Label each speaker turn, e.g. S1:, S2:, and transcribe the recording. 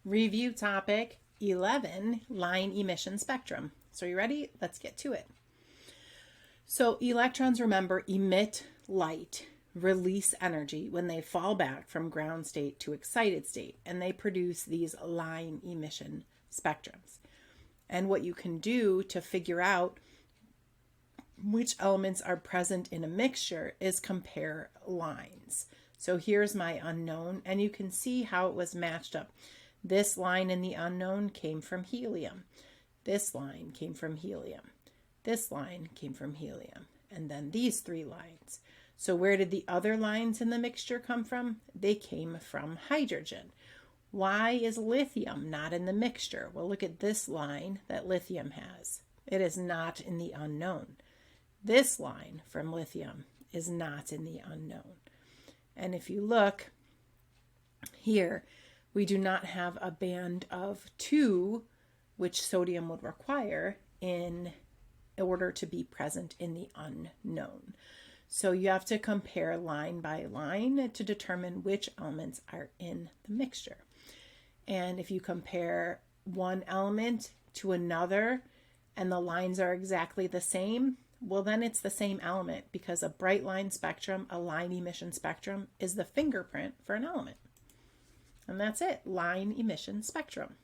S1: Review topic 11, line emission spectrum. So you ready? Let's get to it. So electrons, remember, emit light, release energy when they fall back from ground state to excited state, and they produce these line emission spectrums. And what you can do to figure out which elements are present in a mixture is compare lines. So here's my unknown, and you can see how it was matched up. This line in the unknown came from helium. This line came from helium. This line came from helium. And then these three lines. So where did the other lines in the mixture come from? They came from hydrogen. Why is lithium not in the mixture? Well, look at this line that lithium has. It is not in the unknown. This line from lithium is not in the unknown. And if you look here, we do not have a band of 2, which sodium would require in order to be present in the unknown. So you have to compare line by line to determine which elements are in the mixture. And if you compare one element to another and the lines are exactly the same, well, then it's the same element, because a bright line spectrum, a line emission spectrum, is the fingerprint for an element. And that's it, line emission spectrum.